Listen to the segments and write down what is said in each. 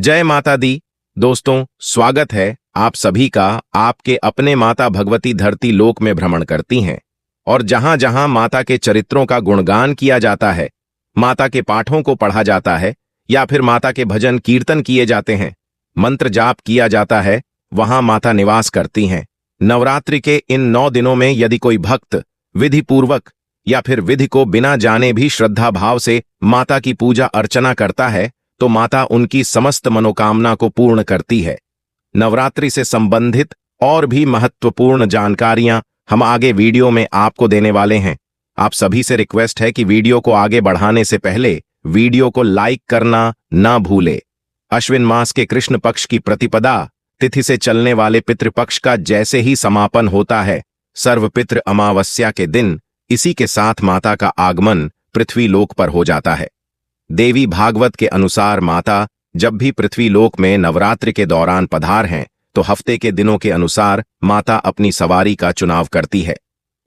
जय माता दी। दोस्तों, स्वागत है आप सभी का। आपके अपने माता भगवती धरती लोक में भ्रमण करती हैं और जहां जहां माता के चरित्रों का गुणगान किया जाता है, माता के पाठों को पढ़ा जाता है या फिर माता के भजन कीर्तन किए जाते हैं, मंत्र जाप किया जाता है, वहां माता निवास करती हैं। नवरात्रि के इन 9 दिनों में यदि कोई भक्त विधि पूर्वक या फिर विधि को बिना जाने भी श्रद्धा भाव से माता की पूजा अर्चना करता है तो माता उनकी समस्त मनोकामना को पूर्ण करती है। नवरात्रि से संबंधित और भी महत्वपूर्ण जानकारियां हम आगे वीडियो में आपको देने वाले हैं। आप सभी से रिक्वेस्ट है कि वीडियो को आगे बढ़ाने से पहले वीडियो को लाइक करना ना भूले। अश्विन मास के कृष्ण पक्ष की प्रतिपदा तिथि से चलने वाले पितृपक्ष का जैसे ही समापन होता है, सर्वपितृ अमावस्या के दिन इसी के साथ माता का आगमन पृथ्वी लोक पर हो जाता है। देवी भागवत के अनुसार माता जब भी पृथ्वी लोक में नवरात्रि के दौरान पधार हैं तो हफ्ते के दिनों के अनुसार माता अपनी सवारी का चुनाव करती है।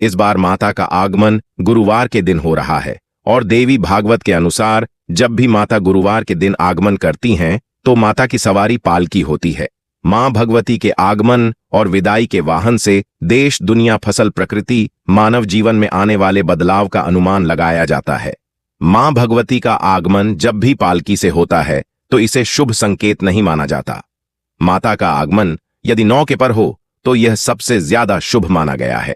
इस बार माता का आगमन गुरुवार के दिन हो रहा है और देवी भागवत के अनुसार जब भी माता गुरुवार के दिन आगमन करती हैं तो माता की सवारी पालकी होती है। मां भगवती के आगमन और विदाई के वाहन से देश, दुनिया, फसल, प्रकृति, मानव जीवन में आने वाले बदलाव का अनुमान लगाया जाता है। मां भगवती का आगमन जब भी पालकी से होता है तो इसे शुभ संकेत नहीं माना जाता। माता का आगमन यदि 9 के पर हो तो यह सबसे ज्यादा शुभ माना गया है।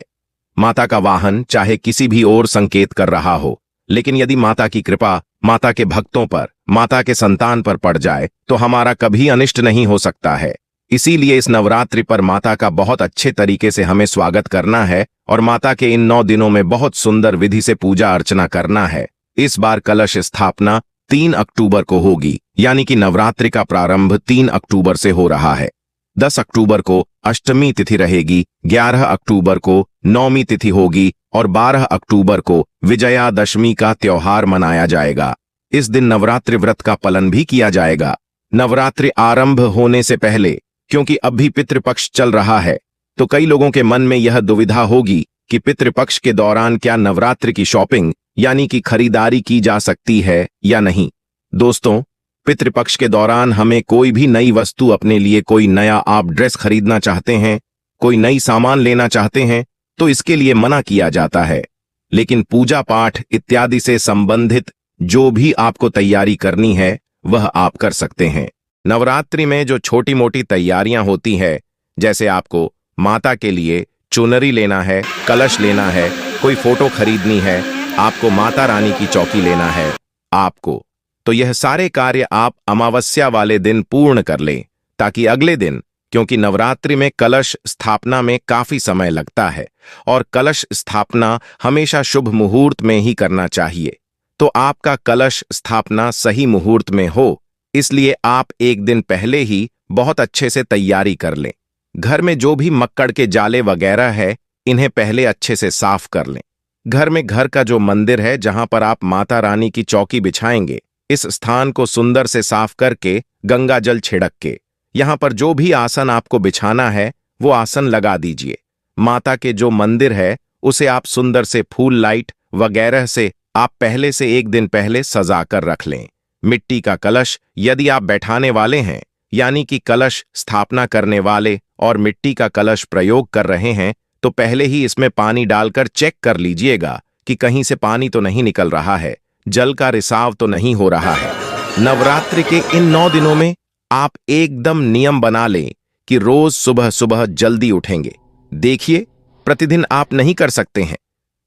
माता का वाहन चाहे किसी भी ओर संकेत कर रहा हो, लेकिन यदि माता की कृपा माता के भक्तों पर, माता के संतान पर पड़ जाए तो हमारा कभी अनिष्ट नहीं हो सकता है। इसीलिए इस नवरात्रि पर माता का बहुत अच्छे तरीके से हमें स्वागत करना है और माता के इन 9 दिनों में बहुत सुंदर विधि से पूजा अर्चना करना है। इस बार कलश स्थापना 3 अक्टूबर को होगी, यानी कि नवरात्रि का प्रारंभ 3 अक्टूबर से हो रहा है। 10 अक्टूबर को अष्टमी तिथि रहेगी, 11 अक्टूबर को नवमी तिथि होगी और 12 अक्टूबर को विजयादशमी का त्योहार मनाया जाएगा। इस दिन नवरात्रि व्रत का पालन भी किया जाएगा। नवरात्रि आरंभ होने से पहले, क्योंकि अब भी पितृपक्ष चल रहा है, तो कई लोगों के मन में यह दुविधा होगी कि पितृपक्ष के दौरान क्या नवरात्रि की शॉपिंग यानी कि खरीदारी की जा सकती है या नहीं। दोस्तों, पितृपक्ष के दौरान हमें कोई भी नई वस्तु अपने लिए, कोई नया आप ड्रेस खरीदना चाहते हैं, कोई नई सामान लेना चाहते हैं तो इसके लिए मना किया जाता है। लेकिन पूजा पाठ इत्यादि से संबंधित जो भी आपको तैयारी करनी है वह आप कर सकते हैं। नवरात्रि में जो छोटी मोटी तैयारियां होती है, जैसे आपको माता के लिए चुनरी लेना है, कलश लेना है, कोई फोटो खरीदनी है, आपको माता रानी की चौकी लेना है आपको, तो यह सारे कार्य आप अमावस्या वाले दिन पूर्ण कर लें, ताकि अगले दिन, क्योंकि नवरात्रि में कलश स्थापना में काफी समय लगता है और कलश स्थापना हमेशा शुभ मुहूर्त में ही करना चाहिए, तो आपका कलश स्थापना सही मुहूर्त में हो, इसलिए आप एक दिन पहले ही बहुत अच्छे से तैयारी कर लें। घर में जो भी मक्कड़ के जाले वगैरह है, इन्हें पहले अच्छे से साफ कर लें। घर का जो मंदिर है जहां पर आप माता रानी की चौकी बिछाएंगे, इस स्थान को सुंदर से साफ करके गंगा जल छिड़क के यहां पर जो भी आसन आपको बिछाना है वो आसन लगा दीजिए। माता के जो मंदिर है उसे आप सुंदर से फूल, लाइट वगैरह से आप पहले से एक दिन पहले सजा कर रख लें। मिट्टी का कलश यदि आप बैठाने वाले हैं, यानी कि कलश स्थापना करने वाले और मिट्टी का कलश प्रयोग कर रहे हैं, तो पहले ही इसमें पानी डालकर चेक कर लीजिएगा कि कहीं से पानी तो नहीं निकल रहा है, जल का रिसाव तो नहीं हो रहा है। नवरात्रि के इन 9 दिनों में आप एकदम नियम बना लें कि रोज सुबह सुबह जल्दी उठेंगे। देखिए, प्रतिदिन आप नहीं कर सकते हैं,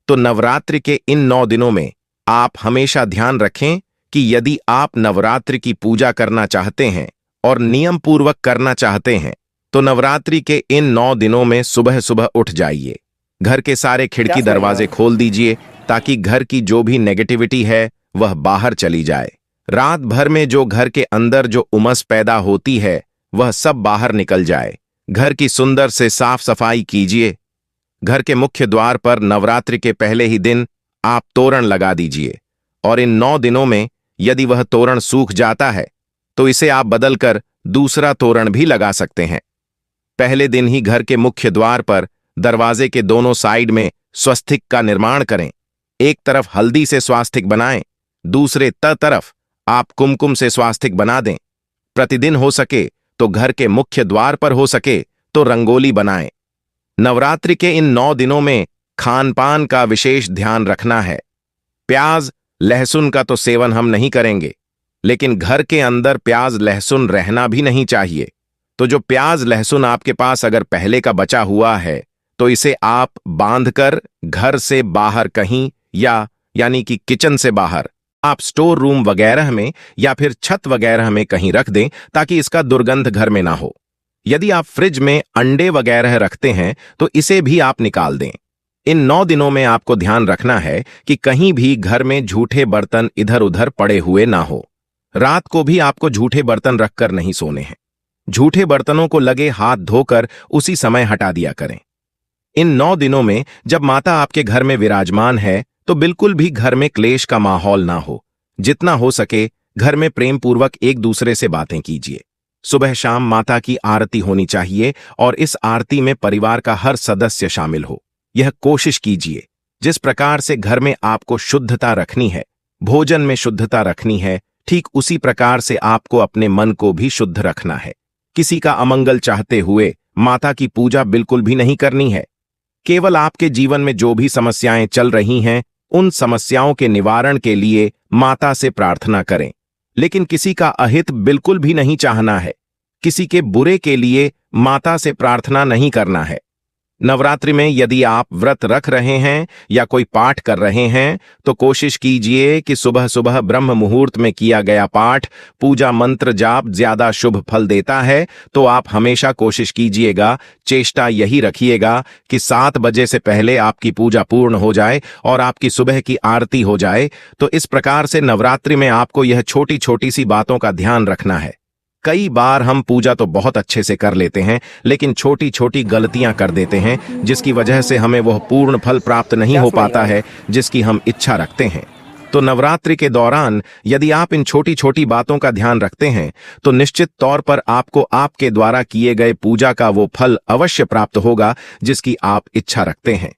तो नवरात्रि के इन 9 दिनों में आप हमेशा ध्यान रखें कि यदि आप नवरात्रि की पूजा करना चाहते हैं और नियम पूर्वक करना चाहते हैं तो नवरात्रि के इन 9 दिनों में सुबह सुबह उठ जाइए। घर के सारे खिड़की दरवाजे खोल दीजिए ताकि घर की जो भी नेगेटिविटी है वह बाहर चली जाए। रात भर में जो घर के अंदर जो उमस पैदा होती है वह सब बाहर निकल जाए। घर की सुंदर से साफ सफाई कीजिए। घर के मुख्य द्वार पर नवरात्रि के पहले ही दिन आप तोरण लगा दीजिए और इन 9 दिनों में यदि वह तोरण सूख जाता है तो इसे आप बदलकर दूसरा तोरण भी लगा सकते हैं। पहले दिन ही घर के मुख्य द्वार पर दरवाजे के दोनों साइड में स्वस्तिक का निर्माण करें। एक तरफ हल्दी से स्वास्तिक बनाएं, दूसरे तरफ आप कुमकुम से स्वास्तिक बना दें। प्रतिदिन हो सके तो घर के मुख्य द्वार पर, हो सके तो रंगोली बनाएं। नवरात्रि के इन 9 दिनों में खान पान का विशेष ध्यान रखना है। प्याज लहसुन का तो सेवन हम नहीं करेंगे, लेकिन घर के अंदर प्याज लहसुन रहना भी नहीं चाहिए। तो जो प्याज लहसुन आपके पास अगर पहले का बचा हुआ है तो इसे आप बांधकर घर से बाहर कहीं, या यानी कि किचन से बाहर आप स्टोर रूम वगैरह में या फिर छत वगैरह में कहीं रख दें, ताकि इसका दुर्गंध घर में ना हो। यदि आप फ्रिज में अंडे वगैरह रखते हैं तो इसे भी आप निकाल दें। इन 9 दिनों में आपको ध्यान रखना है कि कहीं भी घर में झूठे बर्तन इधर उधर पड़े हुए ना हो। रात को भी आपको झूठे बर्तन रखकर नहीं सोने हैं। झूठे बर्तनों को लगे हाथ धोकर उसी समय हटा दिया करें। इन 9 दिनों में जब माता आपके घर में विराजमान है तो बिल्कुल भी घर में क्लेश का माहौल ना हो। जितना हो सके घर में प्रेम पूर्वक एक दूसरे से बातें कीजिए। सुबह शाम माता की आरती होनी चाहिए और इस आरती में परिवार का हर सदस्य शामिल हो। यह कोशिश कीजिए। जिस प्रकार से घर में आपको शुद्धता रखनी है, भोजन में शुद्धता रखनी है, ठीक उसी प्रकार से आपको अपने मन को भी शुद्ध रखना है। किसी का अमंगल चाहते हुए माता की पूजा बिल्कुल भी नहीं करनी है। केवल आपके जीवन में जो भी समस्याएं चल रही हैं, उन समस्याओं के निवारण के लिए माता से प्रार्थना करें, लेकिन किसी का अहित बिल्कुल भी नहीं चाहना है। किसी के बुरे के लिए माता से प्रार्थना नहीं करना है। नवरात्रि में यदि आप व्रत रख रहे हैं या कोई पाठ कर रहे हैं तो कोशिश कीजिए कि सुबह सुबह ब्रह्म मुहूर्त में किया गया पाठ, पूजा मंत्र जाप ज्यादा शुभ फल देता है। तो आप हमेशा कोशिश कीजिएगा, चेष्टा यही रखिएगा कि 7 बजे से पहले आपकी पूजा पूर्ण हो जाए और आपकी सुबह की आरती हो जाए। तो इस प्रकार से नवरात्रि में आपको यह छोटी छोटी सी बातों का ध्यान रखना है। कई बार हम पूजा तो बहुत अच्छे से कर लेते हैं, लेकिन छोटी छोटी गलतियां कर देते हैं, जिसकी वजह से हमें वह पूर्ण फल प्राप्त नहीं हो पाता है जिसकी हम इच्छा रखते हैं। तो नवरात्रि के दौरान यदि आप इन छोटी छोटी बातों का ध्यान रखते हैं तो निश्चित तौर पर आपको आपके द्वारा किए गए पूजा का वो फल अवश्य प्राप्त होगा जिसकी आप इच्छा रखते हैं।